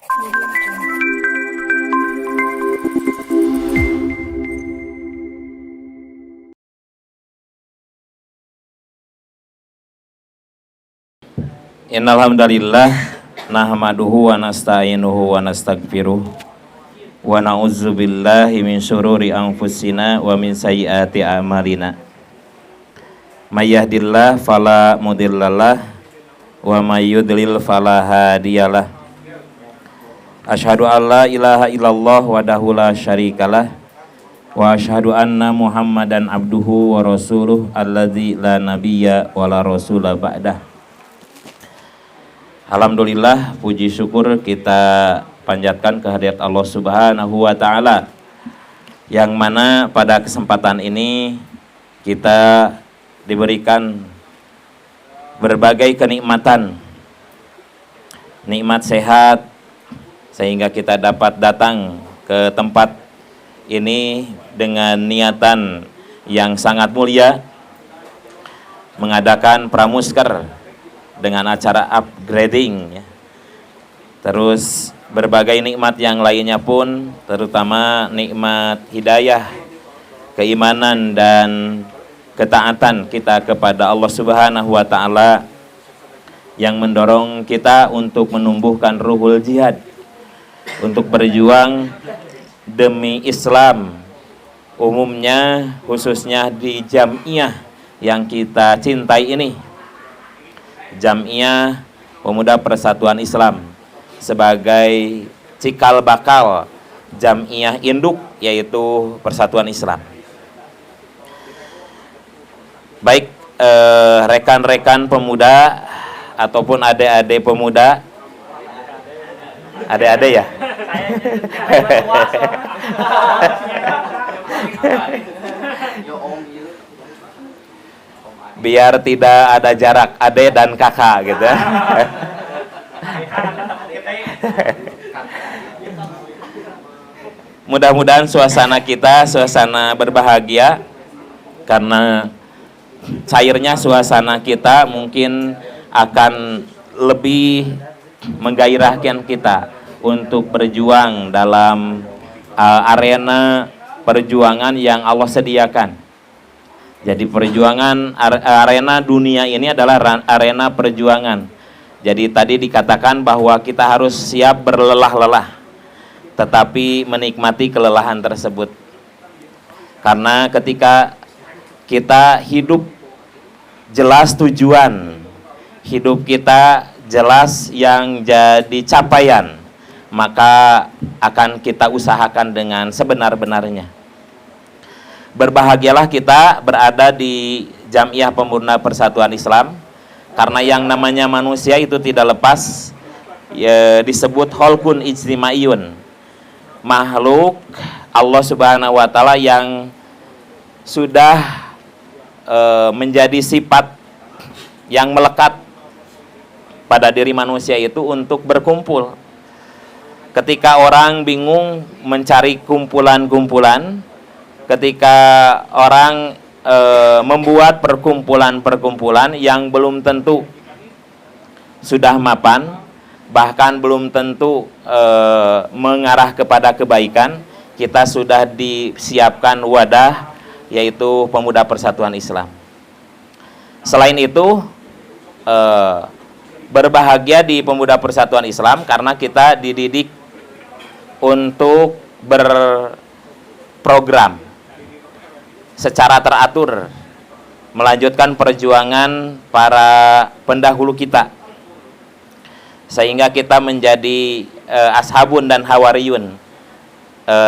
Innal hamdalillah nahmaduhu wa nasta'inuhu wa nastaghfiruh wa na'udzu billahi min syururi anfusina wa min sayyiati a'malina. May yahdihillahu fala mudhillalah wa may yudlil fala hadiyalah. Asyhadu an la ilaha illallah wahdahu la syarikalah wa asyhadu anna Muhammadan abduhu wa rasuluh alladzi la nabiyya wa la rasula ba'dah. Alhamdulillah, puji syukur kita panjatkan kehadirat Allah Subhanahu wa Ta'ala, yang mana pada kesempatan ini kita diberikan berbagai kenikmatan, nikmat sehat, sehingga kita dapat datang ke tempat ini dengan niatan yang sangat mulia, mengadakan pramusker dengan acara upgrading ya. Terus berbagai nikmat yang lainnya pun, terutama nikmat hidayah, keimanan dan ketaatan kita kepada Allah Subhanahu wa Ta'ala, yang mendorong kita untuk menumbuhkan ruhul jihad, untuk berjuang demi Islam umumnya, khususnya di Jam'iyah yang kita cintai ini, Jam'iyah Pemuda Persatuan Islam, sebagai cikal bakal Jam'iyah induk, yaitu Persatuan Islam. Baik rekan-rekan pemuda ataupun adik-adik pemuda, adik-adik ya, biar tidak ada jarak adik dan kakak gitu. Mudah-mudahan suasana kita suasana berbahagia, karena cairnya suasana kita mungkin akan lebih menggairahkan kita untuk berjuang dalam arena perjuangan yang Allah sediakan. Jadi perjuangan arena dunia ini adalah arena perjuangan. Jadi tadi dikatakan bahwa kita harus siap berlelah-lelah, tetapi menikmati kelelahan tersebut. Karena ketika kita hidup jelas tujuan, hidup kita jelas yang jadi capaian, maka akan kita usahakan dengan sebenar-benarnya. Berbahagialah kita berada di Jam'iyah Pemuda Persatuan Islam, karena yang namanya manusia itu tidak lepas ya, disebut kholqun ijtimaiyun, makhluk Allah Subhanahu wa Ta'ala yang sudah menjadi sifat yang melekat pada diri manusia itu untuk berkumpul. Ketika orang bingung mencari kumpulan-kumpulan, ketika orang membuat perkumpulan-perkumpulan yang belum tentu sudah mapan, bahkan belum tentu mengarah kepada kebaikan, kita sudah disiapkan wadah, yaitu Pemuda Persatuan Islam. Selain itu, berbahagia di Pemuda Persatuan Islam karena kita dididik untuk berprogram secara teratur, melanjutkan perjuangan para pendahulu kita, sehingga kita menjadi ashabun dan hawariyun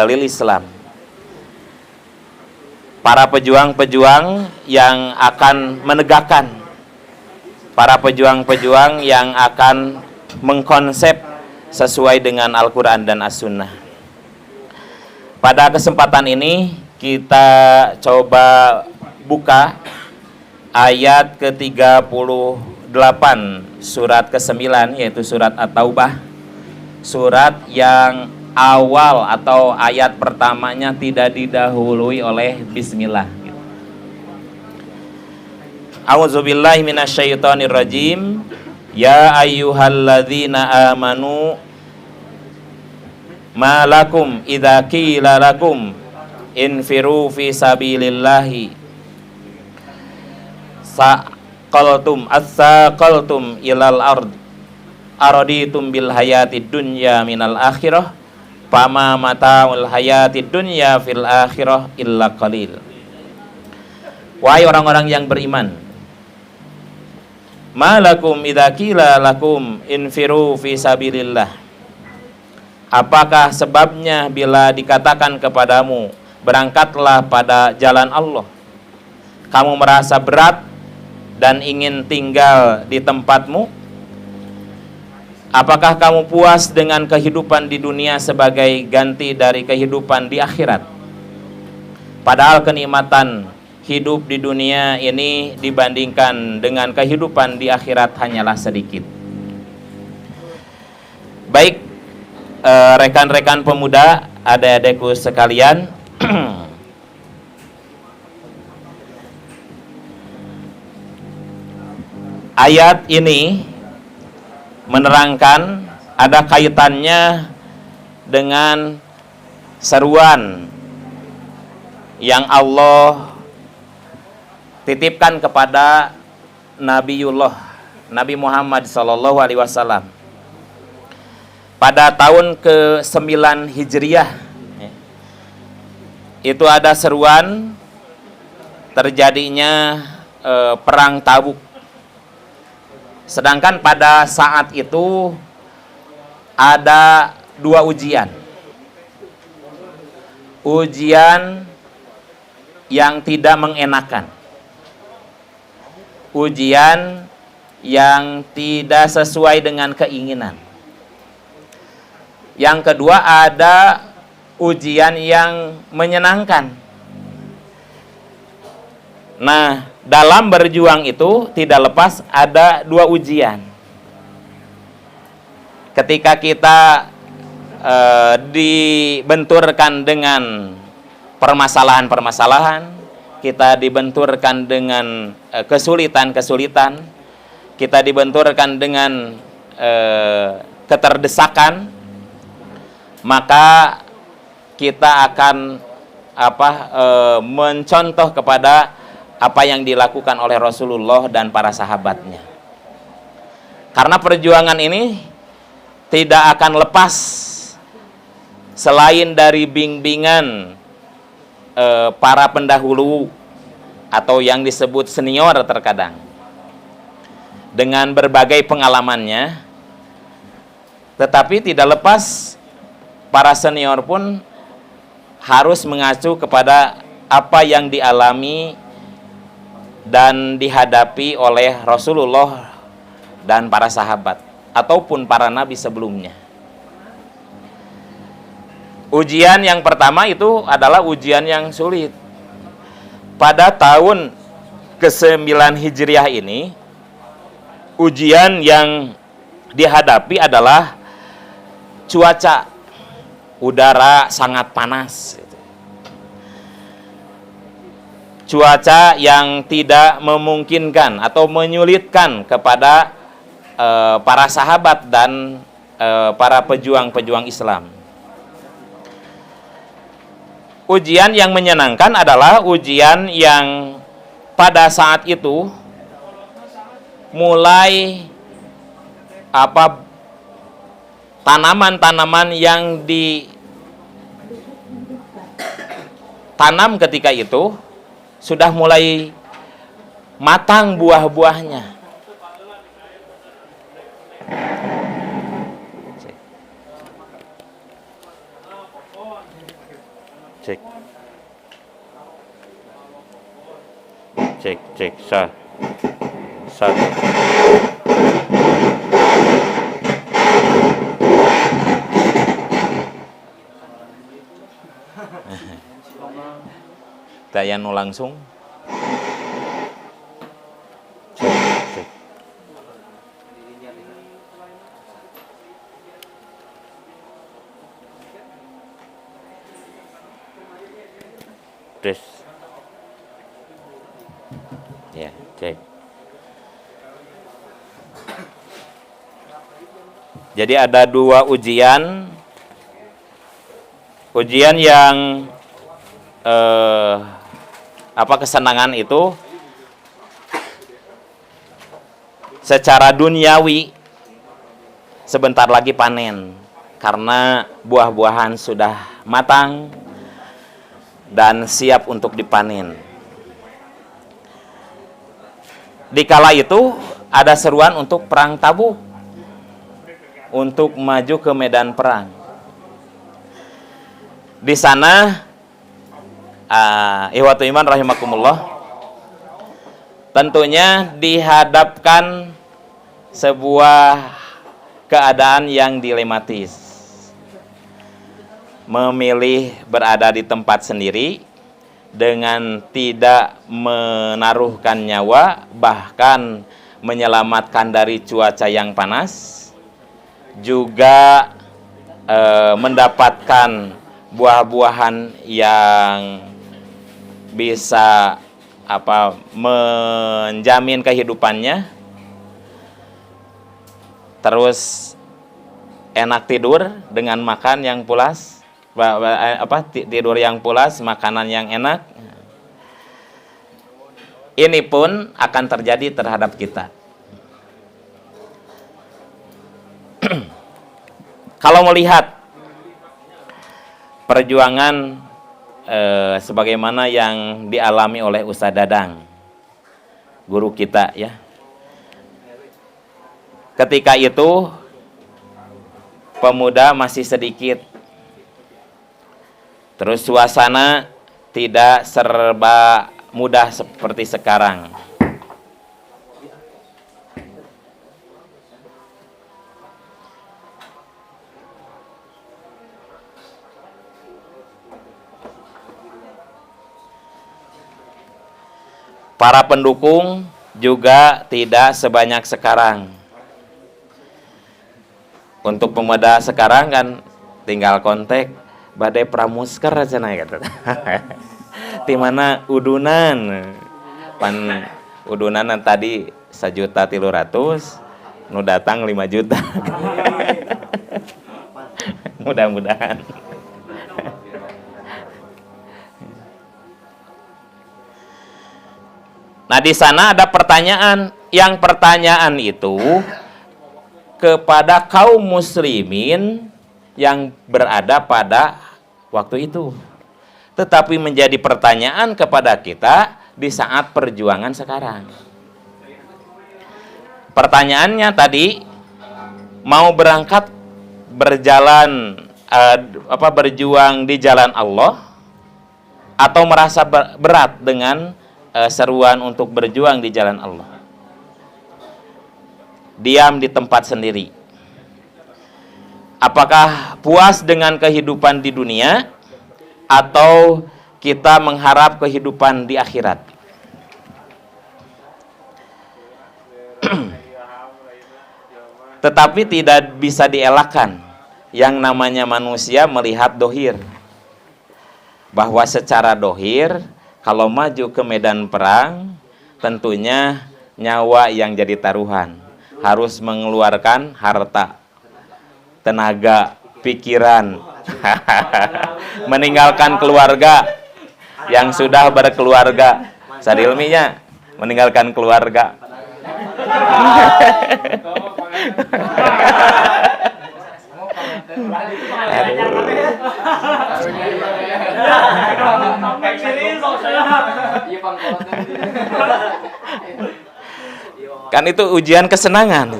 lil Islam, para pejuang-pejuang yang akan menegakkan, para pejuang-pejuang yang akan mengkonsep sesuai dengan Al-Quran dan As-Sunnah. Pada kesempatan ini kita coba buka ayat ke-38 surat ke-9, yaitu surat At-Taubah, surat yang awal atau ayat pertamanya tidak didahului oleh bismillah. A'udzubillahi minasyaitonirrajim. Ya ayyuhalladzina amanu malakum idza qila lakum infiru fi sabilillahi saqaltum ilal ard araditum bil hayatid dunya minal akhirah fama mataul hayatid dunya fil akhirah illa qalil. Wahai orang-orang yang beriman, malakum idza qila lakum infiru fi sabilillah, apakah sebabnya bila dikatakan kepadamu berangkatlah pada jalan Allah, kamu merasa berat dan ingin tinggal di tempatmu? Apakah kamu puas dengan kehidupan di dunia sebagai ganti dari kehidupan di akhirat? Padahal kenikmatan hidup di dunia ini dibandingkan dengan kehidupan di akhirat hanyalah sedikit. Baik, rekan-rekan pemuda, adik-adikku sekalian, ayat ini menerangkan ada kaitannya dengan seruan yang Allah titipkan kepada Nabi Muhammad SAW pada tahun ke-9 Hijriah. Itu ada seruan terjadinya perang Tabuk. Sedangkan pada saat itu ada dua ujian. Ujian yang tidak mengenakan, ujian yang tidak sesuai dengan keinginan. Yang kedua ada ujian yang menyenangkan. Nah, dalam berjuang itu tidak lepas ada dua ujian. Ketika kita dibenturkan dengan permasalahan-permasalahan, kita dibenturkan dengan kesulitan-kesulitan, kita dibenturkan dengan keterdesakan, maka kita akan mencontoh kepada apa yang dilakukan oleh Rasulullah dan para sahabatnya. Karena perjuangan ini tidak akan lepas selain dari bimbingan para pendahulu atau yang disebut senior terkadang dengan berbagai pengalamannya, tetapi tidak lepas para senior pun harus mengacu kepada apa yang dialami dan dihadapi oleh Rasulullah dan para sahabat ataupun para nabi sebelumnya. Ujian yang pertama itu adalah ujian yang sulit. Pada tahun ke-9 Hijriah ini, ujian yang dihadapi adalah cuaca udara sangat panas. Cuaca yang tidak memungkinkan atau menyulitkan kepada para sahabat dan para pejuang-pejuang Islam. Ujian yang menyenangkan adalah ujian yang pada saat itu mulai tanaman-tanaman yang ditanam ketika itu sudah mulai matang buah-buahnya. Cek. Cek, cek, satu. Daya nu langsung. Cek. Tes. Ya, cek. Jadi ada dua ujian Ujian yang kesenangan itu secara duniawi sebentar lagi panen karena buah-buahan sudah matang dan siap untuk dipanen. Di kala itu ada seruan untuk perang Tabuk, untuk maju ke medan perang. Di sana ihwatu iman rahimakumullah, tentunya dihadapkan sebuah keadaan yang dilematis. Memilih berada di tempat sendiri dengan tidak menaruhkan nyawa, bahkan menyelamatkan dari cuaca yang panas, juga mendapatkan buah-buahan yang bisa menjamin kehidupannya, terus enak tidur dengan makan yang pulas, tidur yang pulas, makanan yang enak. Ini pun akan terjadi terhadap kita. Kalau melihat perjuangan sebagaimana yang dialami oleh Ustaz Dadang, guru kita ya. Ketika itu pemuda masih sedikit, terus suasana tidak serba mudah seperti sekarang. Para pendukung juga tidak sebanyak sekarang. Untuk pemuda sekarang kan tinggal kontak badai pramusker aja naik gitu. Di mana udunan tadi 1.300.000, nu datang 5 juta. Mudah-mudahan. Nah, di sana ada pertanyaan. Yang pertanyaan itu kepada kaum muslimin yang berada pada waktu itu. Tetapi menjadi pertanyaan kepada kita di saat perjuangan sekarang. Pertanyaannya tadi, mau berangkat berjalan berjuang di jalan Allah, atau merasa berat dengan seruan untuk berjuang di jalan Allah? Diam di tempat sendiri. Apakah puas dengan kehidupan di dunia, atau kita mengharap kehidupan di akhirat? Tetapi tidak bisa dielakkan, yang namanya manusia melihat dohir, bahwa secara dohir kalau maju ke medan perang tentunya nyawa yang jadi taruhan, harus mengeluarkan harta, tenaga, pikiran, meninggalkan keluarga yang sudah berkeluarga. Sadilminya meninggalkan keluarga. Kan itu ujian kesenangan.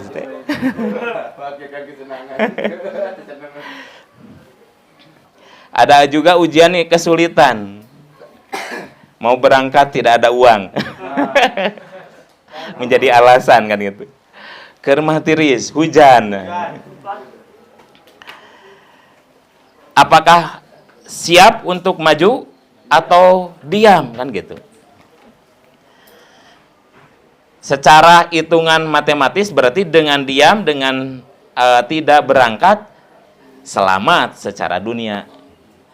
Ada juga ujian kesulitan. Mau berangkat tidak ada uang. Menjadi alasan kan gitu. Keur mah tiris, hujan. Apakah siap untuk maju atau diam kan gitu? Secara hitungan matematis berarti dengan diam, dengan tidak berangkat, selamat secara dunia.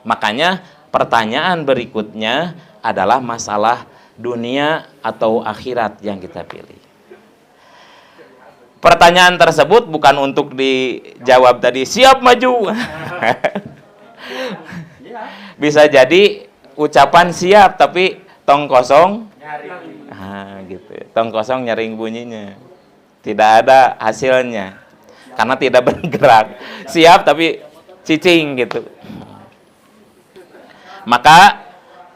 Makanya pertanyaan berikutnya adalah masalah dunia atau akhirat yang kita pilih. Pertanyaan tersebut bukan untuk dijawab tadi siap maju. Bisa jadi ucapan siap tapi tong kosong. Gitu. Tong kosong nyaring bunyinya. Tidak ada hasilnya. Karena tidak bergerak. Siap tapi cicing gitu. Maka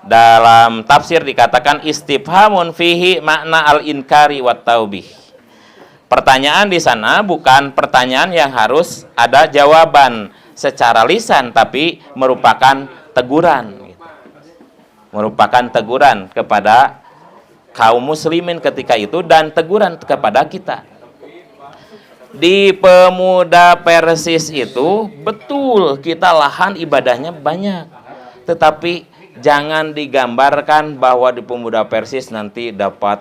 dalam tafsir dikatakan istifhamun fihi makna al-inkari wat taubih. Pertanyaan di sana bukan pertanyaan yang harus ada jawaban secara lisan, tapi merupakan teguran. Merupakan teguran kepada kaum muslimin ketika itu dan teguran kepada kita. Di pemuda Persis itu betul kita lahan ibadahnya banyak, tetapi jangan digambarkan bahwa di pemuda Persis nanti dapat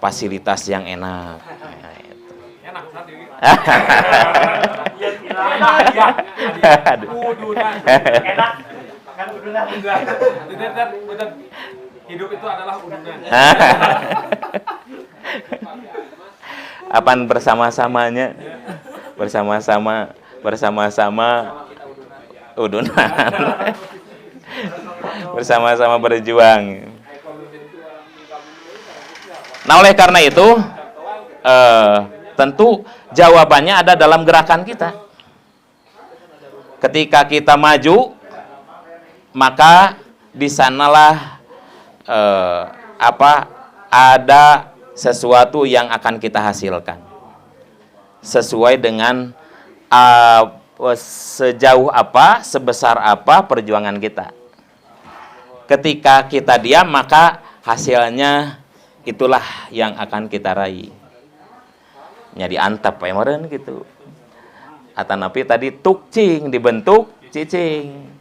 fasilitas yang enak. Hidup itu adalah udunan. Apaan bersama-samanya? Bersama-sama udunan. Bersama-sama berjuang. Nah, oleh karena itu tentu jawabannya ada dalam gerakan kita. Ketika kita maju, maka di sanalah ada sesuatu yang akan kita hasilkan. Sesuai dengan sejauh apa, sebesar apa perjuangan kita. Ketika kita diam, maka hasilnya itulah yang akan kita raih. Nyadi antap meureun gitu. Atanapi tadi tukcing dibentuk cicing.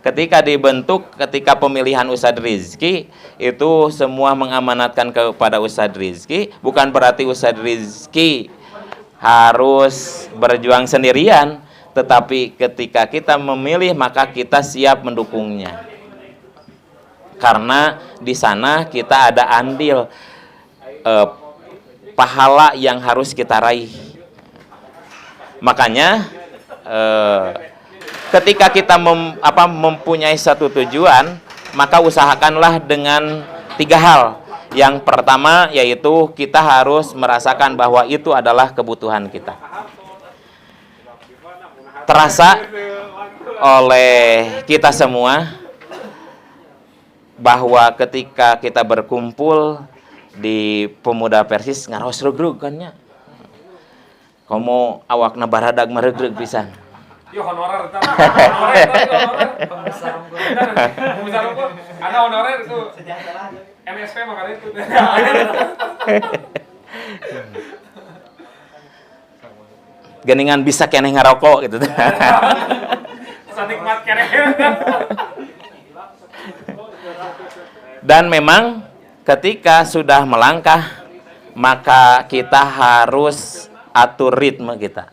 Ketika dibentuk, ketika pemilihan Ustadz Rizki itu semua mengamanatkan kepada Ustadz Rizki, bukan berarti Ustadz Rizki harus berjuang sendirian, tetapi ketika kita memilih maka kita siap mendukungnya. Karena di sana kita ada andil pahala yang harus kita raih. Makanya ketika kita mempunyai satu tujuan, maka usahakanlah dengan 3 hal. Yang pertama yaitu kita harus merasakan bahwa itu adalah kebutuhan kita. Terasa oleh kita semua bahwa ketika kita berkumpul di pemuda Persis ngaros regreg kan nya. Komo awakna baradag meregreg pisan. Yo honorer eta. Honorer. Pembesar unggul. Ada honorer itu. MSP makanya itu. Geningan bisa keneh ngarokok gitu. Sanikmat keneh. Dan memang ketika sudah melangkah, maka kita harus atur ritme kita.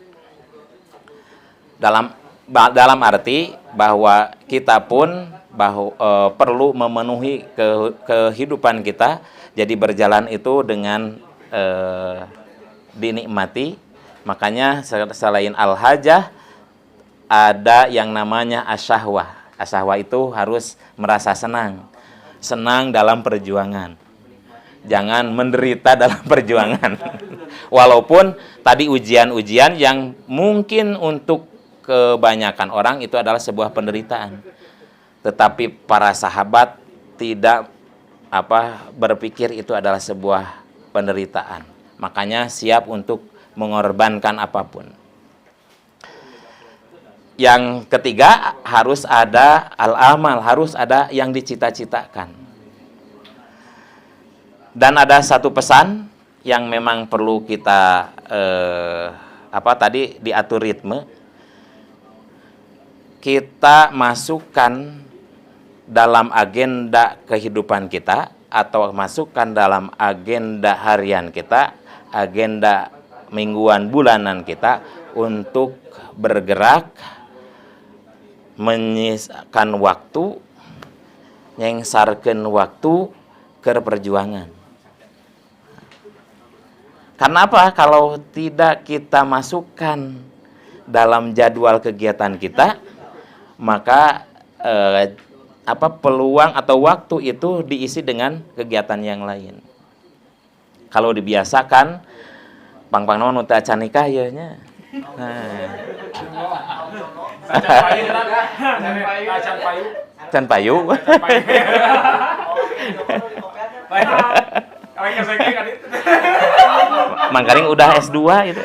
Dalam arti bahwa kita pun perlu memenuhi kehidupan kita. Jadi berjalan itu dengan dinikmati. Makanya selain al-hajah ada yang namanya asyahwah. Asyahwah itu harus merasa senang. Senang dalam perjuangan. Jangan menderita dalam perjuangan. Walaupun tadi ujian-ujian yang mungkin untuk kebanyakan orang itu adalah sebuah penderitaan. Tetapi para sahabat tidak berpikir itu adalah sebuah penderitaan. Makanya siap untuk mengorbankan apapun. Yang ketiga, harus ada al-amal, harus ada yang dicita-citakan. Dan ada satu pesan yang memang perlu kita tadi diatur ritme. Kita masukkan dalam agenda kehidupan kita atau masukkan dalam agenda harian kita, agenda mingguan bulanan kita untuk bergerak menyisakan waktu, nyengsarkeun waktu ke perjuangan. Karena apa? Kalau tidak kita masukkan dalam jadwal kegiatan kita, maka peluang atau waktu itu diisi dengan kegiatan yang lain. Kalau dibiasakan pang-pang naon nu teu acan nikah ieu nya. Can payu. Mangkaring udah S2 itu.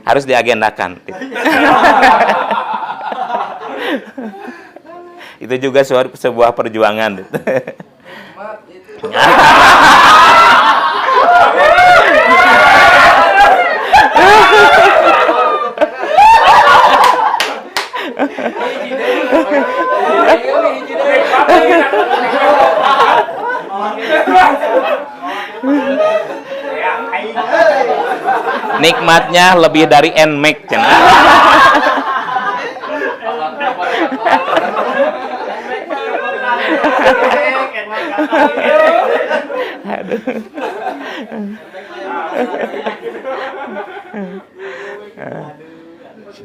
Harus diagendakan. Itu juga sebuah perjuangan. Nikmatnya lebih dari NMAX cenah.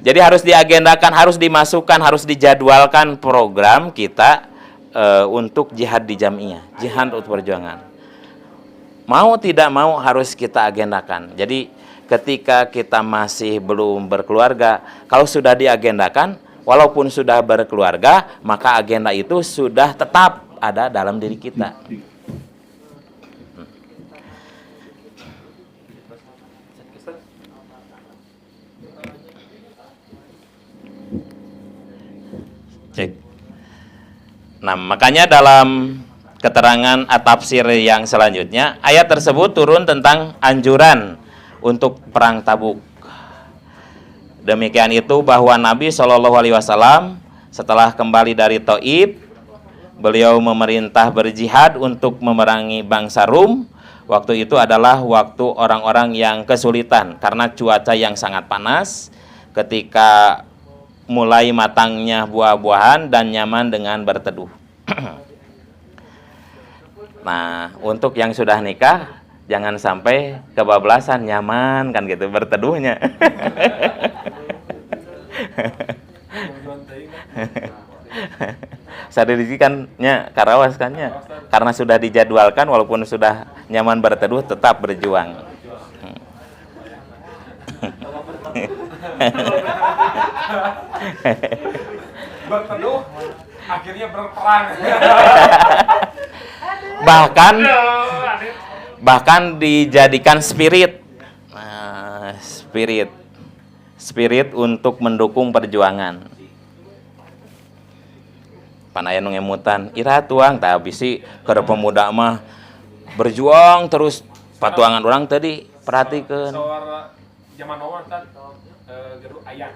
Jadi harus diagendakan, harus dimasukkan, harus dijadwalkan program kita untuk jihad di jamiah, jihad untuk perjuangan. Mau tidak mau harus kita agendakan. Jadi ketika kita masih belum berkeluarga, kalau sudah diagendakan, walaupun sudah berkeluarga, maka agenda itu sudah tetap ada dalam diri kita. Cek. Nah, makanya dalam keterangan at-tafsir yang selanjutnya, ayat tersebut turun tentang anjuran untuk perang Tabuk. Demikian itu bahwa Nabi SAW setelah kembali dari Thaif, beliau memerintah berjihad untuk memerangi bangsa Rum. Waktu itu adalah waktu orang-orang yang kesulitan karena cuaca yang sangat panas, ketika mulai matangnya buah-buahan dan nyaman dengan berteduh. Nah, untuk yang sudah nikah, jangan sampai kebablasan, nyaman kan gitu berteduhnya. Sadari kan nya karawas kan nya, karena sudah dijadwalkan walaupun sudah nyaman berteduh tetap berjuang. Berteduh akhirnya berperang. bahkan dijadikan spirit untuk mendukung perjuangan. Pan aya nu ngemutan ira tuang tah bisi keur pemuda mah berjuang terus patuangan orang tadi perhatikeun zaman now kan geru ayang.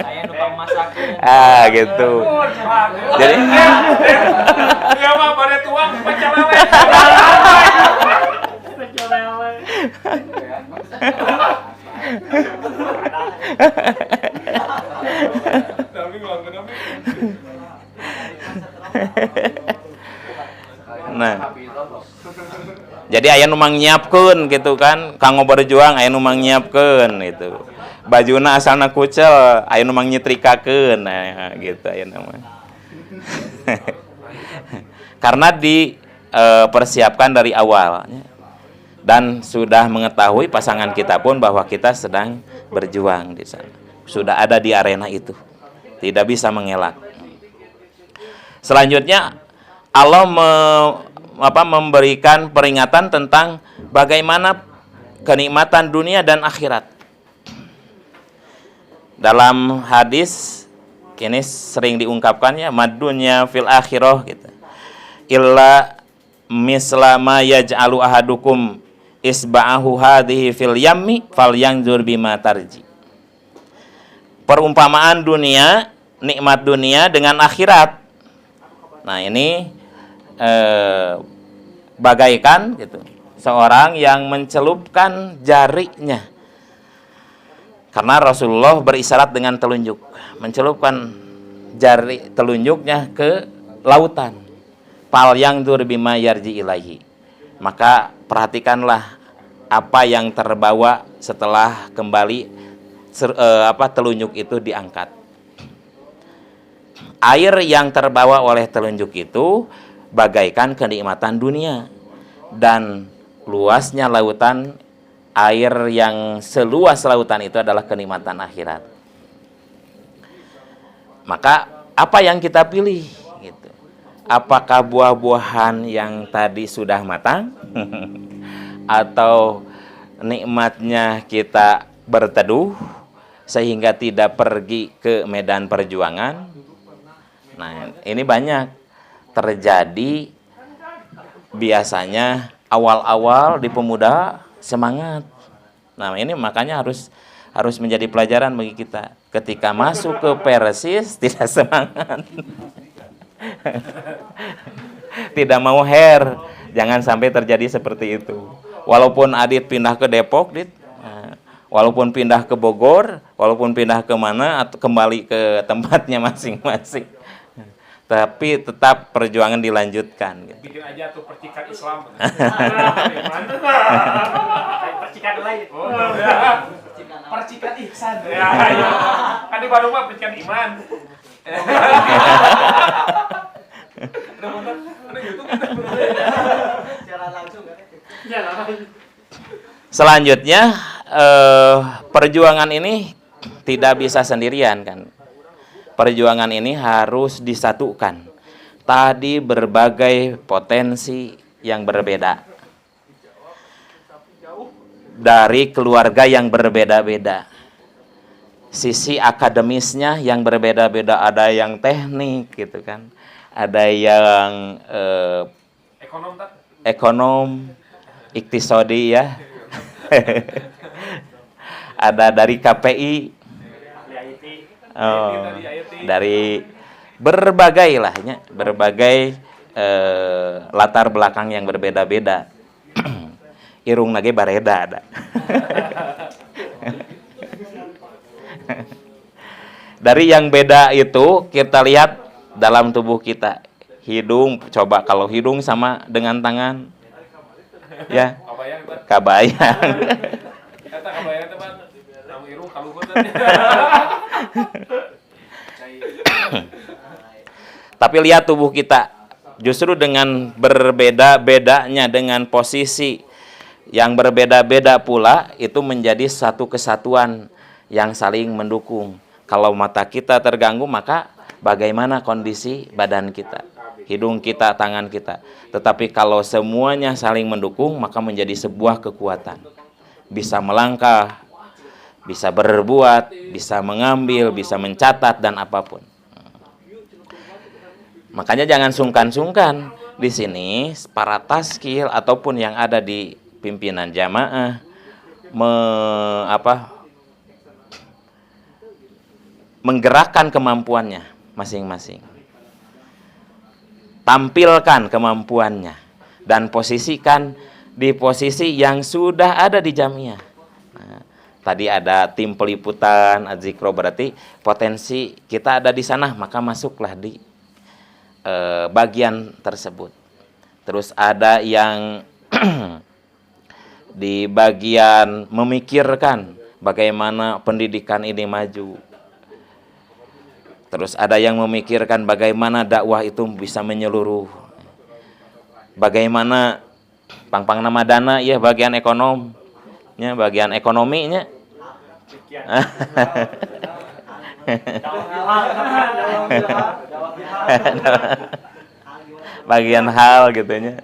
Ayang numpang masakeun. Gitu. Jadi ya mah pada tuang pecalele. Nah, jadi aya nu mang nyiapkeun gitu kan, kanggo berjuang aya nu mang nyiapkeun gitu. Bajuna asalna kucel, aya nu mang nyetrikakeun, nah gitu aya mah. Karena dipersiapkan dari awal dan sudah mengetahui pasangan kita pun bahwa kita sedang berjuang di sana. Sudah ada di arena itu. Tidak bisa mengelak. Selanjutnya Allah memberikan peringatan tentang bagaimana kenikmatan dunia dan akhirat. Dalam hadis kini sering diungkapkannya madunya fil akhirah gitu. Illa misla ma yaj'alu ahadukum isba'ahu hadhihi fil yammi falyanzur bima tarji. Perumpamaan dunia, nikmat dunia dengan akhirat. Nah, ini bagaikan gitu seorang yang mencelupkan jarinya, karena Rasulullah berisyarat dengan telunjuk, mencelupkan jari telunjuknya ke lautan, fal yangdur bima yarji ilaihi. Maka perhatikanlah apa yang terbawa setelah kembali telunjuk itu diangkat. Air yang terbawa oleh telunjuk itu bagaikan kenikmatan dunia, dan luasnya lautan, air yang seluas lautan itu adalah kenikmatan akhirat. Maka apa yang kita pilih gitu? Apakah buah-buahan yang tadi sudah matang atau nikmatnya kita berteduh sehingga tidak pergi ke medan perjuangan? Nah, ini banyak terjadi biasanya awal-awal di pemuda semangat. Nah, ini makanya harus menjadi pelajaran bagi kita. Ketika masuk ke Persis tidak semangat. Tidak mau hair. Jangan sampai terjadi seperti itu. Walaupun Adit pindah ke Depok, Dit. Walaupun pindah ke Bogor, walaupun pindah ke mana atau kembali ke tempatnya masing-masing. Tapi tetap perjuangan dilanjutkan gitu. Bikin aja tuh percikan Islam. Percikan lain. Percikan ihsan. Ya, ya. Kan di Bandung mah percikan iman. Ada YouTube Secara langsung kan. Selanjutnya perjuangan ini tidak bisa sendirian kan. Perjuangan ini harus disatukan. Tadi berbagai potensi yang berbeda. Dari keluarga yang berbeda-beda. Sisi akademisnya yang berbeda-beda, ada yang teknik gitu kan. Ada yang ekonom, iktisodi ya. Ada dari KPI. Oh, dari berbagai lahnya, berbagai latar belakang yang berbeda-beda. Irung nage bareda ada. Dari yang beda itu kita lihat dalam tubuh kita. Hidung, coba kalau hidung sama dengan tangan, ya, kabayang. Kata kabayang teman, namun irung kaluhut. Tapi lihat tubuh kita, justru dengan berbeda-bedanya, dengan posisi yang berbeda-beda pula, itu menjadi satu kesatuan yang saling mendukung. Kalau mata kita terganggu, maka bagaimana kondisi badan kita, hidung kita, tangan kita. Tetapi kalau semuanya saling mendukung, maka menjadi sebuah kekuatan. Bisa melangkah, bisa berbuat, bisa mengambil, bisa mencatat, dan apapun. Makanya jangan sungkan-sungkan di sini para taskil ataupun yang ada di pimpinan jamaah menggerakkan kemampuannya masing-masing. Tampilkan kemampuannya dan posisikan di posisi yang sudah ada di jamiah. Nah, tadi ada tim peliputan Adzikro, berarti potensi kita ada di sana, maka masuklah di bagian tersebut. Terus ada yang di bagian memikirkan bagaimana pendidikan ini maju. Terus ada yang memikirkan bagaimana dakwah itu bisa menyeluruh. Bagaimana pang nama dana ya, bagian ekonomnya, bagian ekonominya. Bagian hal gitunya.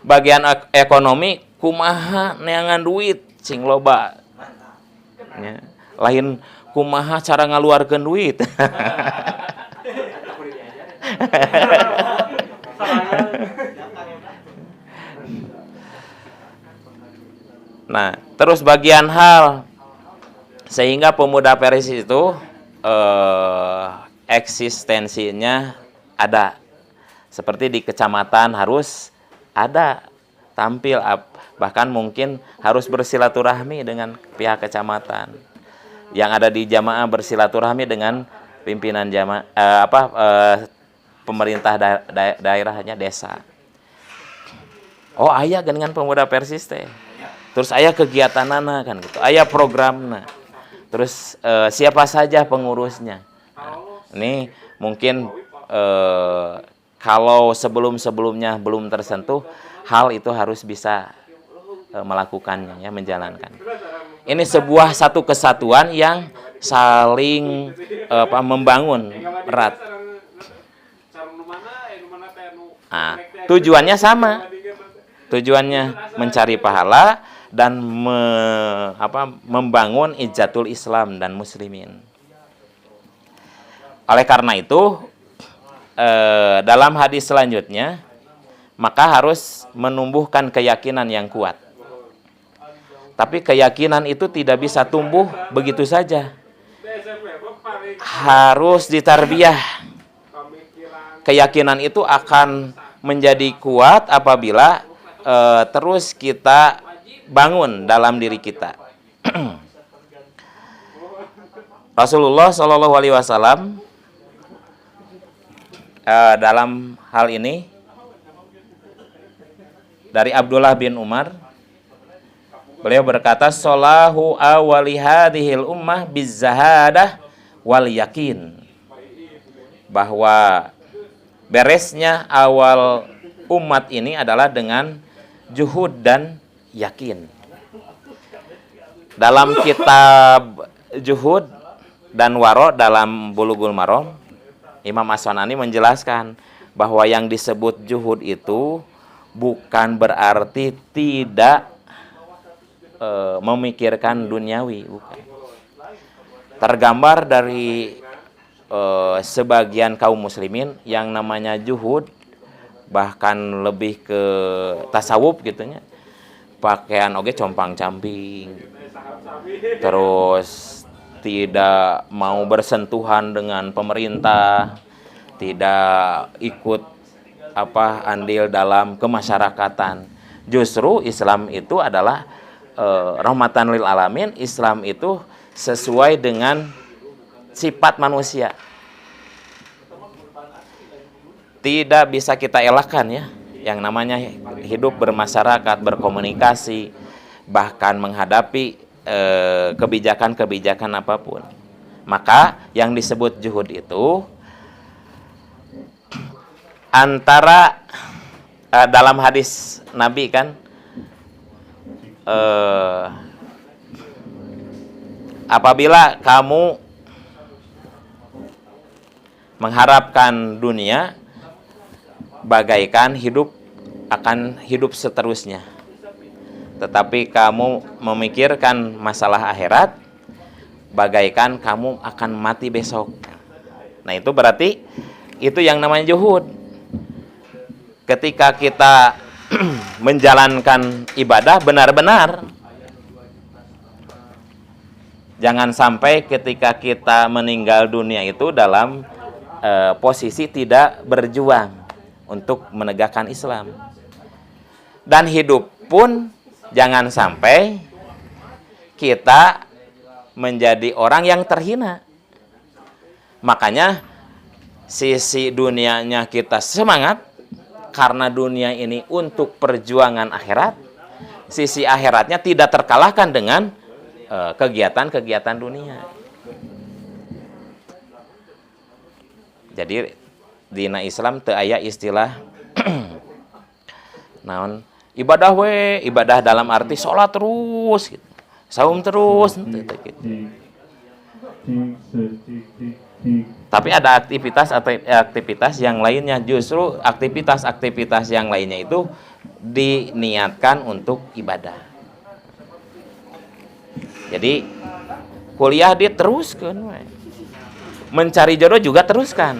Bagian ekonomi kumaha neangan duit sing loba ya. Lain kumaha cara ngaluarkeun duit. Nah, terus bagian hal, sehingga pemuda Persis itu eksistensinya ada. Seperti di kecamatan harus ada tampil, bahkan mungkin harus bersilaturahmi dengan pihak kecamatan. Yang ada di jamaah bersilaturahmi dengan pimpinan jamaah pemerintah daerahnya desa. Oh aya dengan pemuda Persis teh. Terus aya kegiatanana kan gitu. Aya programna. Terus siapa saja pengurusnya. Nah, ini mungkin kalau sebelum-sebelumnya belum tersentuh, hal itu harus bisa melakukannya ya, menjalankan. Ini sebuah satu kesatuan yang saling membangun erat. Nah, tujuannya sama. Tujuannya mencari pahala dan membangun izzatul Islam dan muslimin. Oleh karena itu, dalam hadis selanjutnya, maka harus menumbuhkan keyakinan yang kuat. Tapi keyakinan itu tidak bisa tumbuh begitu saja. Harus ditarbiyah. Keyakinan itu akan menjadi kuat apabila terus kita bangun dalam diri kita. Rasulullah Shallallahu Alaihi Wasallam dalam hal ini dari Abdullah bin Umar, beliau berkata, "Solahu awali hadhil ummah bizzahadah wal yakin." Bahwa beresnya awal umat ini adalah dengan juhud dan yakin. Dalam kitab Juhud dan Waro dalam Bulughul Maram, Imam As-Sanani menjelaskan bahwa yang disebut juhud itu bukan berarti tidak memikirkan duniawi, bukan. Tergambar dari sebagian kaum muslimin yang namanya juhud, bahkan lebih ke tasawuf gitunya, pakaian oge compang-camping, terus tidak mau bersentuhan dengan pemerintah, tidak ikut andil dalam kemasyarakatan. Justru Islam itu adalah rahmatan lil alamin. Islam itu sesuai dengan sifat manusia. Tidak bisa kita elakkan ya, yang namanya hidup bermasyarakat, berkomunikasi, bahkan menghadapi kebijakan-kebijakan apapun. Maka yang disebut juhud itu antara dalam hadis Nabi kan, apabila kamu mengharapkan dunia, bagaikan akan hidup seterusnya. Tetapi kamu memikirkan masalah akhirat, bagaikan kamu akan mati besok. Nah itu berarti itu yang namanya juhud. Ketika kita menjalankan ibadah benar-benar, jangan sampai ketika kita meninggal dunia itu dalam posisi tidak berjuang untuk menegakkan Islam. Dan hidup pun jangan sampai kita menjadi orang yang terhina. Makanya sisi dunianya kita semangat karena dunia ini untuk perjuangan akhirat. Sisi akhiratnya tidak terkalahkan dengan kegiatan-kegiatan dunia. Jadi dina Islam teu aya istilah naon ibadah ibadah dalam arti sholat terus gitu. Saum terus gitu. Tapi ada aktivitas yang lainnya, justru aktivitas yang lainnya itu diniatkan untuk ibadah. Jadi kuliah dia teruskan, mencari jodoh juga teruskan.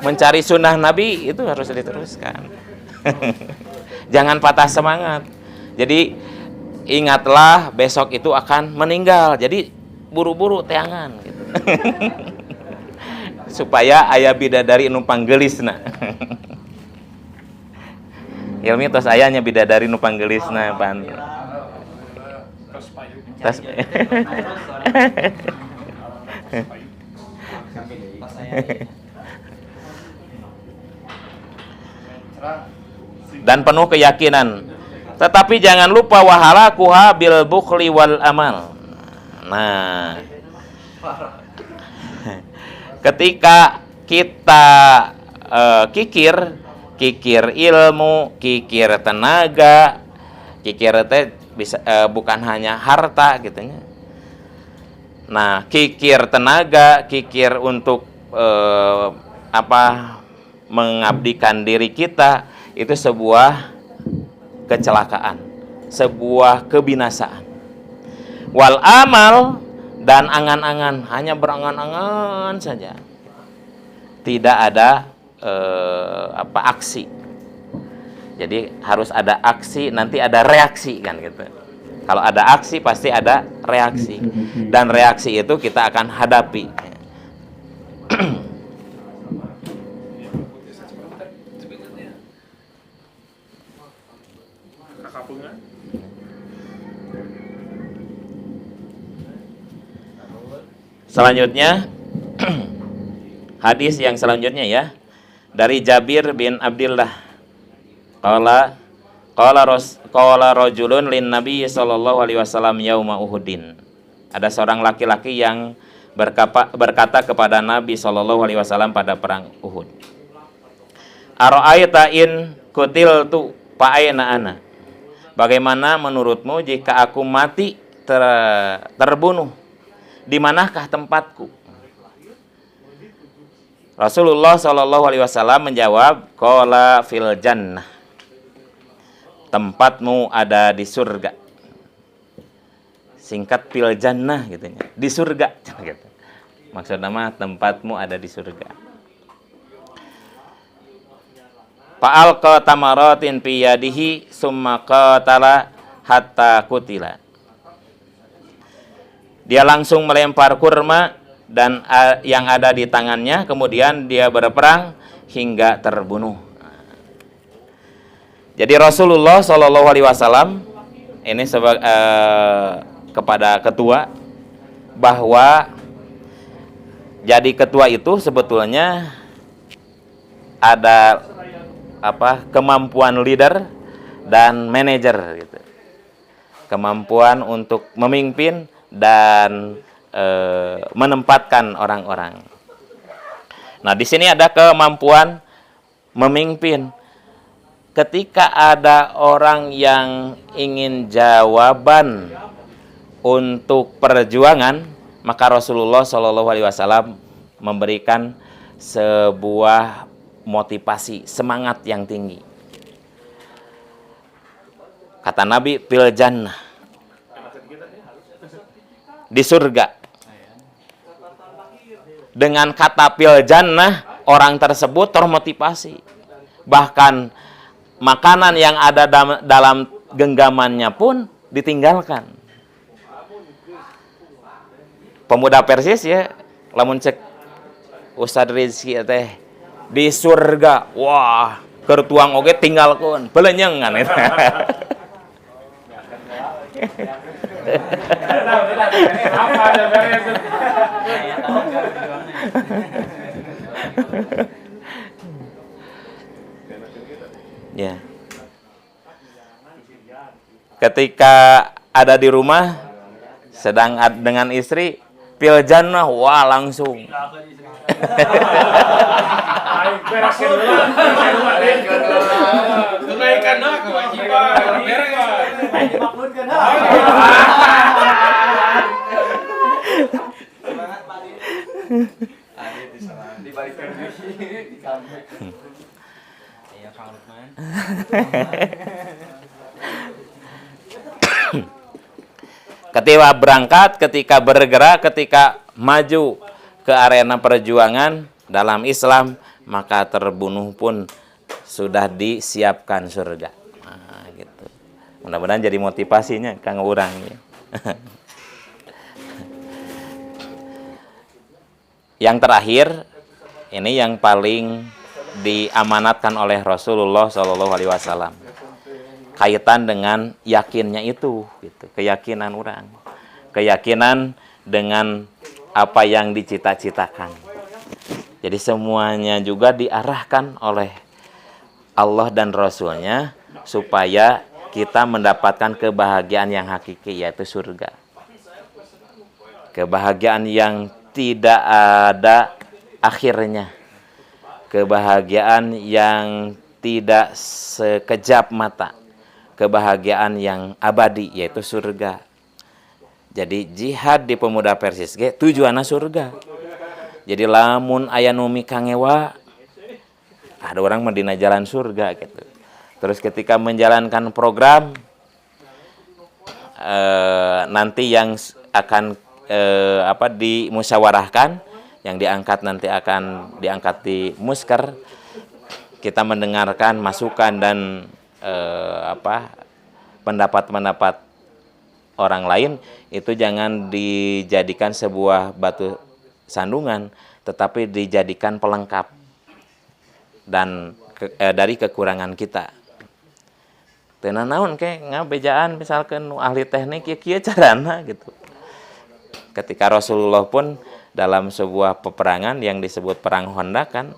Mencari sunnah Nabi itu harus diteruskan. Jangan patah semangat. Jadi ingatlah besok itu akan meninggal. Jadi buru-buru teangan gitu. Supaya aya bidadari numpang gelisna. Ilmi tos ayanya bidadari numpang gelisna pan. Tas. dan penuh keyakinan. Tetapi jangan lupa wahalakuha bil bukhli wal amal. Nah, ketika kita kikir ilmu, kikir tenaga, kikir teh bisa bukan hanya harta gitu nya. Nah, kikir tenaga, kikir untuk mengabdikan diri kita, itu sebuah kecelakaan, sebuah kebinasaan. Wal amal, dan angan-angan, hanya berangan-angan saja, tidak ada aksi. Jadi harus ada aksi, nanti ada reaksi kan gitu. Kalau ada aksi pasti ada reaksi, dan reaksi itu kita akan hadapi. Selanjutnya hadis yang selanjutnya ya, dari Jabir bin Abdullah. Qala rajulun lin Nabi sallallahu alaihi wasallam yauma Uhudin. Ada seorang laki-laki yang berkata kepada Nabi sallallahu alaihi wasallam pada perang Uhud. Ara'aita in qutiltu fa aina ana? Bagaimana menurutmu jika aku mati terbunuh? Di manakah tempatku? Rasulullah sallallahu alaihi wasallam menjawab, qala fil jannah. Tempatmu ada di surga. Singkat fil jannah gitu ya. Di surga gitu. Maksudnya mah tempatmu ada di surga. Fa'alqa tamaratin fi yadihi summa qatala hatta kutila. Dia langsung melempar kurma dan yang ada di tangannya, kemudian dia berperang hingga terbunuh. Jadi Rasulullah Shallallahu Alaihi Wasallam ini kepada ketua bahwa jadi ketua itu sebetulnya ada kemampuan leader dan manajer gitu. Kemampuan untuk memimpin dan menempatkan orang-orang. Nah, di sini ada kemampuan memimpin. Ketika ada orang yang ingin jawaban untuk perjuangan, maka Rasulullah Shallallahu Alaihi Wasallam memberikan sebuah motivasi, semangat yang tinggi. Kata Nabi, fil jannah, di surga. Dengan kata fil jannah, orang tersebut termotivasi. Bahkan makanan yang ada dalam genggamannya pun ditinggalkan. Pemuda Persis ya, lamun cek Ustad Rizki teh di surga, wah, keur tuang oge tinggalkeun, belenyengan eta. Ya. Ketika ada di rumah sedang dengan istri, fil jannah, wah langsung. Tunaikan kewajiban. Semangat Pak. Dibalikan di kampung. Iya, Kang Lukman. Ketika berangkat, ketika bergerak, ketika maju ke arena perjuangan dalam Islam, maka terbunuh pun sudah disiapkan surga. Nah, gitu. Mudah-mudahan jadi motivasinya kang urang ya. Yang terakhir, ini yang paling diamanatkan oleh Rasulullah SAW. Kaitan dengan yakinnya itu, gitu. Keyakinan orang, keyakinan dengan apa yang dicita-citakan. Jadi semuanya juga diarahkan oleh Allah dan Rasulnya supaya kita mendapatkan kebahagiaan yang hakiki, yaitu surga. Kebahagiaan yang tidak ada akhirnya. Kebahagiaan yang tidak sekejap mata. Kebahagiaan yang abadi, yaitu surga. Jadi jihad di pemuda Persis ge tujuanna surga. Jadi lamun aya nu mikangewa, ada orang medina jalan surga gitu. Terus ketika menjalankan program nanti yang akan dimusyawarahkan, yang diangkat nanti akan diangkat di musker, kita mendengarkan masukan dan pendapat-pendapat orang lain, itu jangan dijadikan sebuah batu sandungan, tetapi dijadikan pelengkap dan dari kekurangan kita. Teu naon ke ngabejaan misalkan ahli teknik ya kieu carana gitu. Ketika Rasulullah pun dalam sebuah peperangan yang disebut perang Honda kan,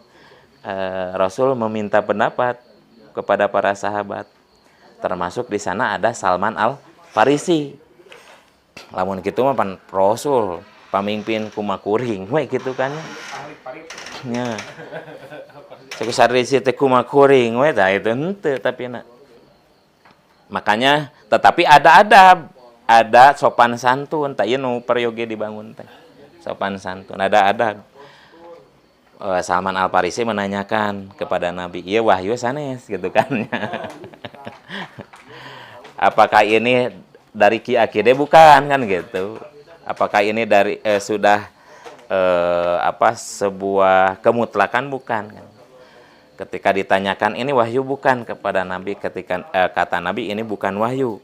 Rasul meminta pendapat kepada para sahabat. Termasuk di sana ada Salman Al-Farisi. Lamun kitu mah pan Rasul pamimpin kumakuring we gitu kan nya. Sakusarisi teh kumakuring we tah itu henteu tapi makanya tetapi ada adab, ada sopan santun, tak ieu nu peryoge dibangun teh. Sopan santun, ada adab. Salman Al-Farisi menanyakan kepada Nabi, "Ieu wahyu sanes?" gitu kan. Apakah ini dari Ki Akide bukan kan gitu. Apakah ini dari sudah sebuah kemutlakan bukan kan. Ketika ditanyakan ini wahyu bukan kepada Nabi, ketika kata Nabi ini bukan wahyu,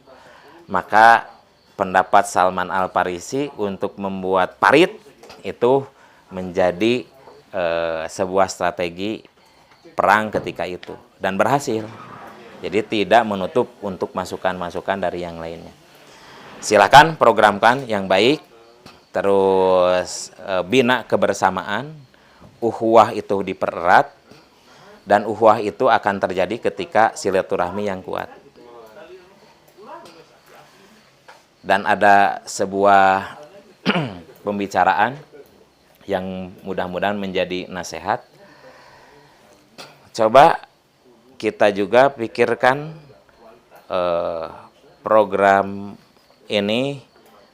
maka pendapat Salman Al-Farisi untuk membuat parit itu menjadi sebuah strategi perang ketika itu dan berhasil. Jadi tidak menutup untuk masukan-masukan dari yang lainnya. Silakan programkan yang baik, terus bina kebersamaan, ukhuwah itu dipererat, dan ukhuwah itu akan terjadi ketika silaturahmi yang kuat. Dan ada sebuah pembicaraan yang mudah-mudahan menjadi nasihat. Coba kita juga pikirkan program ini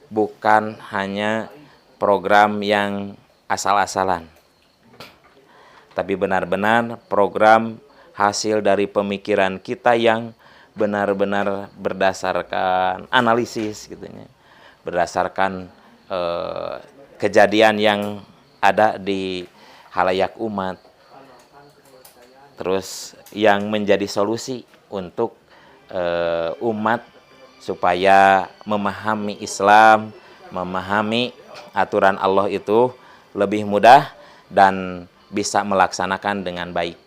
bukan hanya program yang asal-asalan, tapi benar-benar program hasil dari pemikiran kita yang benar-benar berdasarkan analisis gitu ya. Berdasarkan kejadian yang ada di halayak umat. Terus yang menjadi solusi untuk umat supaya memahami Islam, memahami aturan Allah itu lebih mudah dan bisa melaksanakan dengan baik.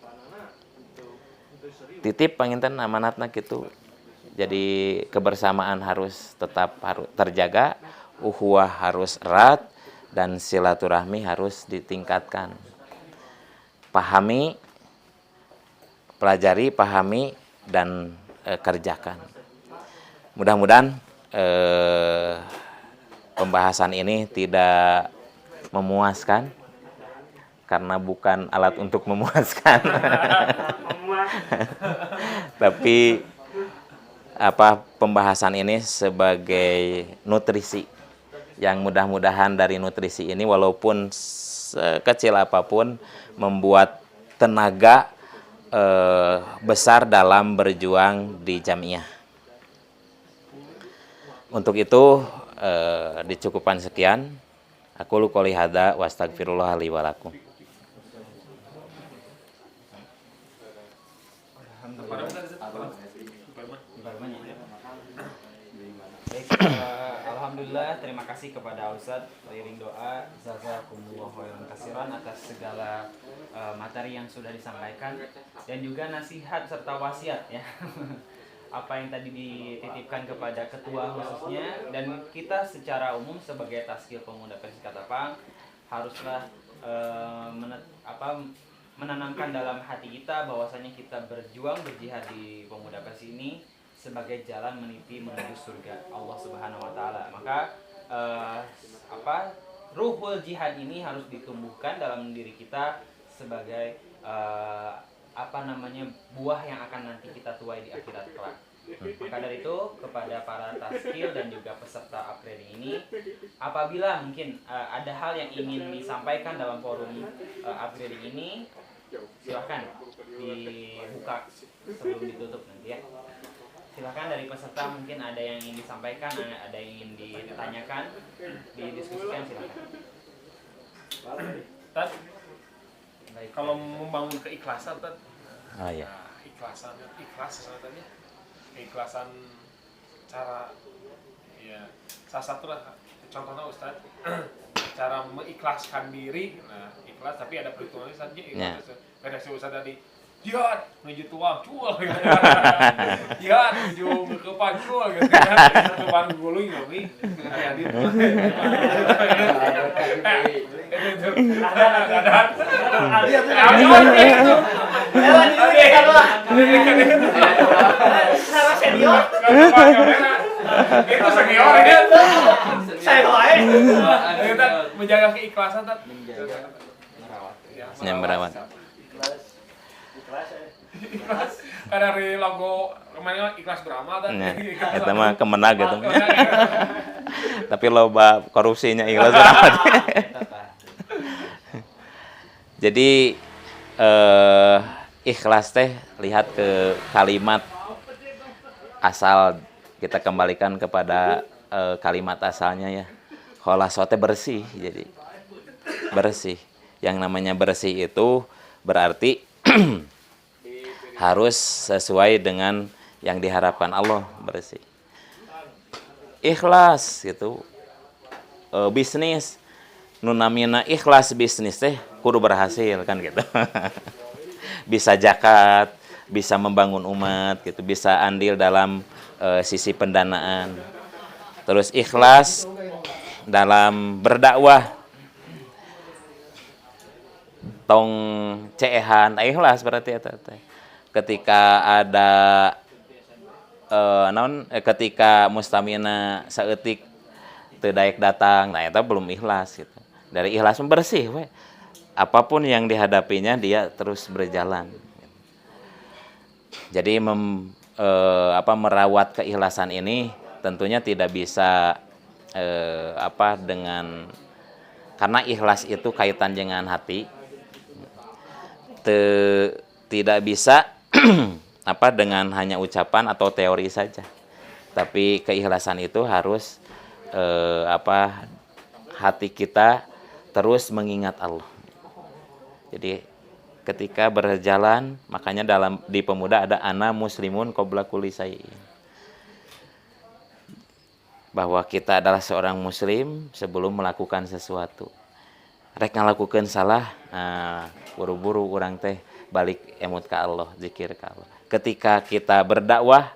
Titip panginten amanatna gitu. Jadi kebersamaan harus tetap terjaga, ukhuwah harus erat, dan silaturahmi harus ditingkatkan. Pahami, pelajari, pahami, dan kerjakan. Mudah-mudahan pembahasan ini tidak memuaskan, karena bukan alat untuk memuaskan. Tapi pembahasan ini sebagai nutrisi, yang mudah-mudahan dari nutrisi ini walaupun sekecil apapun membuat tenaga besar dalam berjuang di jamiah. Untuk itu dicukupkan sekian. Aku qouli hadza wa astagfirullah li wa lakum. Alhamdulillah, terima kasih kepada Ustadz Liring doa jazakumullah khairan katsiran atas segala materi yang sudah disampaikan dan juga nasihat serta wasiat ya. Apa yang tadi dititipkan kepada ketua khususnya dan kita secara umum sebagai Taskil Pemuda Persis Ketapang haruslah menanamkan dalam hati kita bahwasanya kita berjuang berjihad di Pemuda Pers ini sebagai jalan meniti menuju surga Allah Subhanahu wa taala. Maka ruhul jihad ini harus ditumbuhkan dalam diri kita sebagai buah yang akan nanti kita tuai di akhirat kelak. Maka dari itu kepada para taskil dan juga peserta upgrading ini, apabila mungkin ada hal yang ingin disampaikan dalam forum upgrading ini, silahkan dibuka sebelum ditutup nanti ya. Silahkan dari peserta mungkin ada yang ingin disampaikan, ada yang ingin ditanyakan, didiskusikan, silahkan. Tad, kalau membangun keikhlasan, Tad, ya. ikhlas sebenarnya, keikhlasan cara, ya salah satu lah contohnya Ustaz, cara mengikhlaskan diri, nah ikhlas tapi ada perhitungannya saja, ikhlas. Versi Ustaz tadi, jihad menuju tuang cual gitu kan. Jihad menuju ke pancul gitu kan. Ke pangguluy tapi hati-hati. Itu senior ya. Kita menjaga keikhlasan, merawat. Karena dari logo kemarin ikhlas beramal dan itu mah kemenang gitu. Tapi loba korupsinya ikhlas beramal. Jadi ikhlas teh lihat ke kalimat asal, kita kembalikan kepada kalimat asalnya ya. Kholaso teh bersih, jadi bersih. Yang namanya bersih itu berarti harus sesuai dengan yang diharapkan Allah, bersih. Ikhlas gitu. Bisnis nunamina ikhlas bisnis teh kudu berhasil kan gitu. Bisa zakat, bisa membangun umat gitu, bisa andil dalam sisi pendanaan. Terus ikhlas dalam berdakwah. Tong ceehan ikhlas berarti eta teh. Ketika ada ketika mustamina saeutik teu daek datang, nah eta belum ikhlas gitu. Dari ikhlas bersih we. Apapun yang dihadapinya dia terus berjalan. Jadi merawat keikhlasan ini tentunya tidak bisa karena ikhlas itu kaitan dengan hati. Tidak bisa dengan hanya ucapan atau teori saja, tapi keikhlasan itu harus hati kita terus mengingat Allah. Jadi ketika berjalan, makanya di Pemuda ada ana muslimun qabla kulli syai'in, bahwa kita adalah seorang muslim sebelum melakukan sesuatu. Rek ngalakukeun salah, buru-buru urang teh balik emut ka Allah, zikir ka Allah. Ketika kita berdakwah,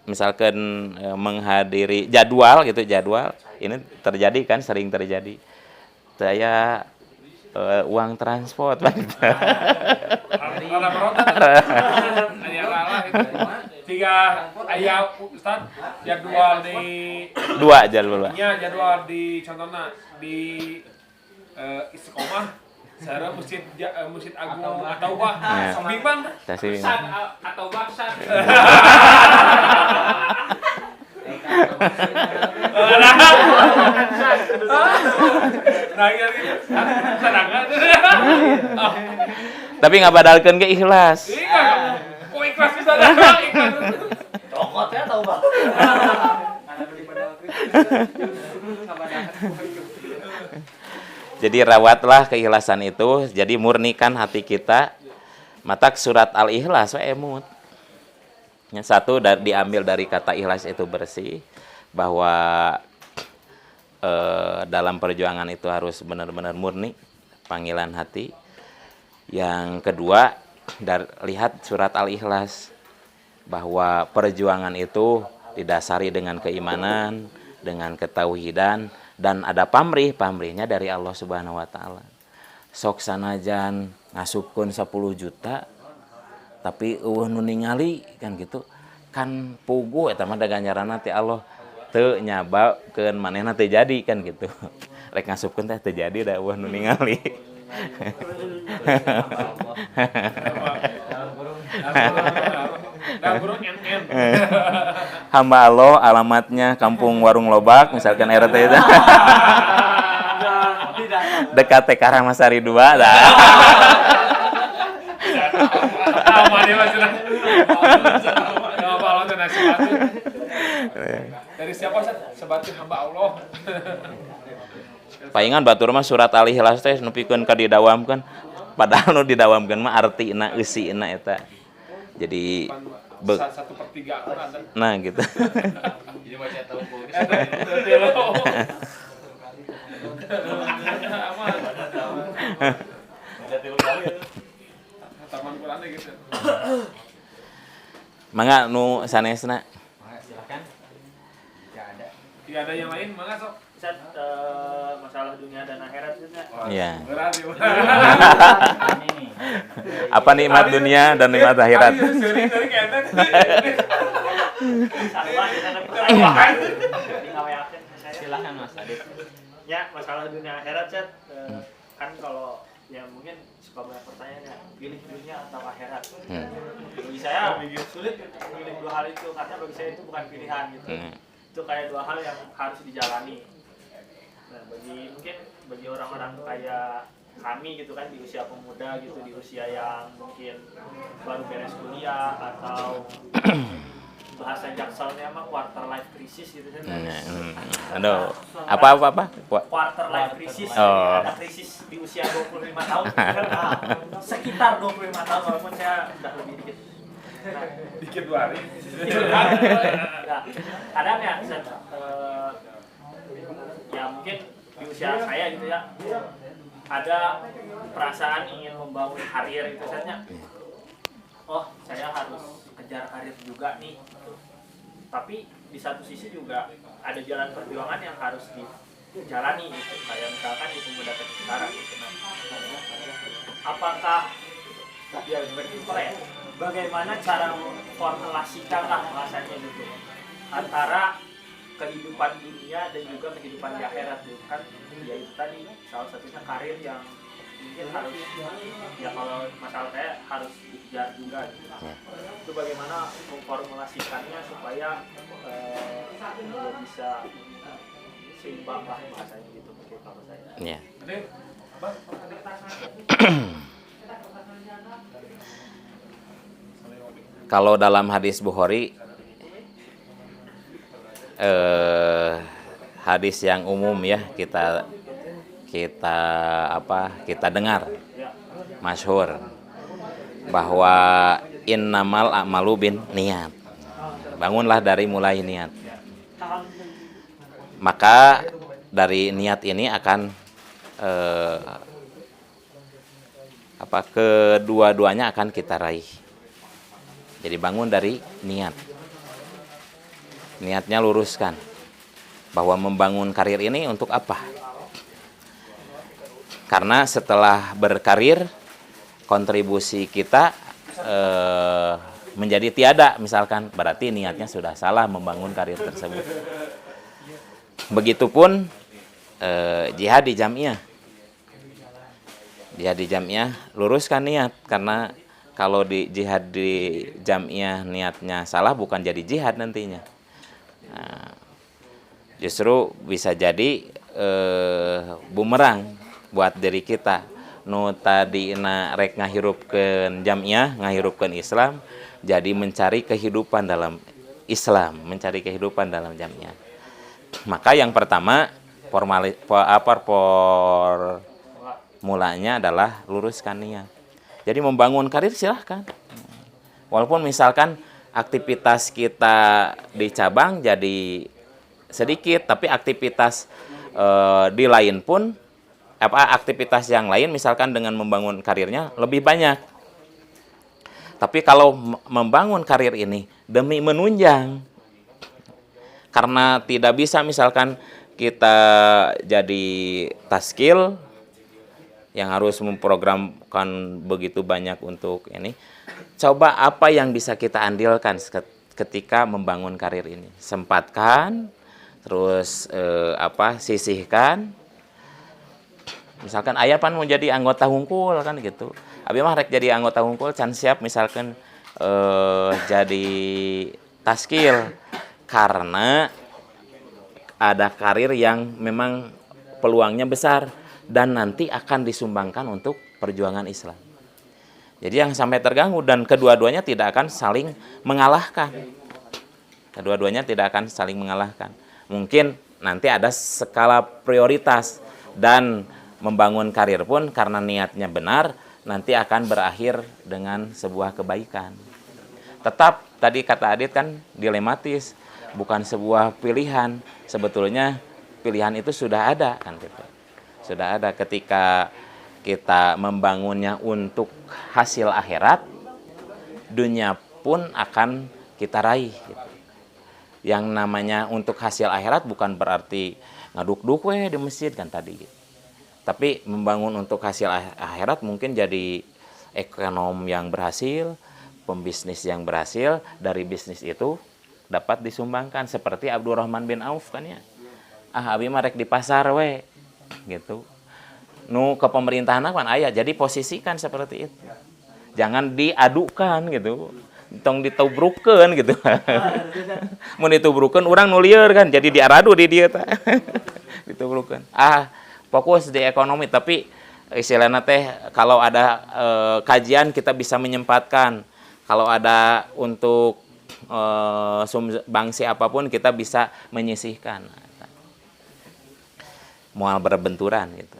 misalkan menghadiri jadwal ini terjadi kan, sering terjadi. Saya uang transport tiga ayah Ustaz jadwal di jadwal di contohnya di Istiqomah saya masjid agung atau bah Bimbang atau baksan tapi nggak badalkan ke ikhlas. Oh ikhlas bisa datang ikhlas. Cokotnya tahu bang. Jadi rawatlah keikhlasan itu. Jadi murnikan hati kita. Matak surat Al-Ikhlas emut. Yang satu diambil dari kata ikhlas itu bersih, bahwa dalam perjuangan itu harus benar-benar murni panggilan hati. Yang kedua, lihat surat Al-Ikhlas, bahwa perjuangan itu didasari dengan keimanan, dengan ketauhidan, dan ada pamrihnya dari Allah Subhanahu wa taala. sok sanajan ngasupkeun 10 juta tapi eueuh nu ningali kan gitu kan pugu eta mah da ganjaranna ti Allah teu nyabakeun manehna teu jadi kan gitu rek ngasupkeun teh teu jadi da eueuh nu ningali hamba Allah alamatnya Kampung Warung Lobak misalkan RT itu dekat TK Ramasari 2 dah. Aman ya Mas. Hamba Allah dan sebatu. Dari siapa Ustaz? Sebatu hamba Allah. Paingan batur mah surat Al-Ikhlas teh nepikeun ka didawamkeun padahal nu didawamkeun mah artina eusina eta. Jadi 1/3 Al-Qur'an. Nah gitu. Jadi baca tahu bogus. Baca 3 kali ya. Taman Qur'an gitu. Mangga nu sanesna. Silakan. Jika ada yang lain, mangga sok. Ustaz, masalah dunia dan akhirat Ustaz. Iya. Berat ya. Ini. Apa nikmat dunia dan nikmat akhirat? Sering dari kenten. Salah kita ada pertanyaan. Silakan Mas Adit. Ya, masalah dunia akhirat Ustaz. Kan kalau ya mungkin suka banyak pertanyaan ya, pilih dunia atau akhirat. Bagi saya sulit memilih dua hal itu karena bagi saya itu bukan pilihan gitu. Itu kayak dua hal yang harus dijalani. Nah, bagi orang-orang kayak kami gitu kan di usia pemuda gitu, di usia yang mungkin baru beres kuliah atau bahasa jakselnya mah quarter life crisis gitu kan. Aduh, apa? Quarter life crisis, Oh. ada krisis di usia 25 tahun. Sekitar 25 tahun walaupun saya udah lebih dikit. Nah, Dikit 2 hari. nah, kadang ya, ya mungkin di usia saya gitu ya, ada perasaan ingin membangun karir gitu saja. Oh, saya harus kejar karir juga nih. Tapi di satu sisi juga ada jalan perjuangan yang harus dijalani gitu. Kayak misalkan di pemuda sekarang gitu. Nah, apakah ya bagaimana cara memformulasikan lah bahasanya gitu antara kehidupan dunia dan juga kehidupan di akhirat gitu kan, ya itu tadi salah satunya karir yang mungkin harus ya kalau masalah saya harus dikejar juga gitu. Itu bagaimana memformulasikannya supaya bisa seimbang lah bahasanya gitu mungkin kalau saya. Iya. Kalau dalam hadis Bukhari hadis yang umum ya kita dengar masyhur bahwa innamal a'malu bin niat. Bangunlah dari mulai niat. Maka dari niat ini akan kedua-duanya akan kita raih. Jadi bangun dari niat. Niatnya luruskan bahwa membangun karir ini untuk apa? Karena setelah berkarir kontribusi kita menjadi tiada misalkan, berarti niatnya sudah salah membangun karir tersebut. Begitupun jihad di jamiah. Jihad di jamiah luruskan niat, karena kalau di jihad di jamiah niatnya salah bukan jadi jihad nantinya. Nah, justru bisa jadi bumerang buat diri kita. Nu tadina rek ngahirupkeun jamiah, ngahirupkeun Islam, jadi mencari kehidupan dalam Islam, mencari kehidupan dalam jamiah. Maka yang pertama mulanya adalah luruskan niat. Jadi membangun karir silahkan. Walaupun misalkan aktivitas kita di cabang jadi sedikit, tapi aktivitas di lain pun aktivitas yang lain misalkan dengan membangun karirnya lebih banyak. Tapi kalau membangun karir ini demi menunjang, karena tidak bisa misalkan kita jadi taskil yang harus memprogramkan begitu banyak untuk ini. Coba apa yang bisa kita andilkan ketika membangun karir ini? Sempatkan, terus sisihkan. Misalkan ayah pan mau jadi anggota hungkul kan gitu. Abi mah rek jadi anggota hungkul can siap misalkan jadi taskil karena ada karir yang memang peluangnya besar dan nanti akan disumbangkan untuk perjuangan Islam. Jadi yang sampai terganggu dan kedua-duanya tidak akan saling mengalahkan. Kedua-duanya tidak akan saling mengalahkan. Mungkin nanti ada skala prioritas dan membangun karir pun karena niatnya benar nanti akan berakhir dengan sebuah kebaikan. Tetap tadi kata Adit kan dilematis, bukan sebuah pilihan. Sebetulnya pilihan itu sudah ada kan gitu. Sudah ada ketika kita membangunnya untuk hasil akhirat, dunia pun akan kita raih. Gitu. Yang namanya untuk hasil akhirat bukan berarti ngaduk-duk di masjid kan tadi. Gitu. Tapi membangun untuk hasil akhirat mungkin jadi ekonom yang berhasil, pembisnis yang berhasil, dari bisnis itu dapat disumbangkan. Seperti Abdurrahman bin Auf kan ya. Abi mah rek di pasar gitu. Nu ke pemerintahan kan aya, jadi posisikan seperti itu. Jangan diadukan gitu. Tong ditubrukeun gitu. Mun ditubrukeun urang nu lieur kan, jadi diaradu di dieu teh. Ditubrukeun. Fokus di ekonomi tapi istilahna teh kalau ada kajian kita bisa menyempatkan. Kalau ada untuk sumbangsi apapun kita bisa menyisihkan. Moal berbenturan gitu.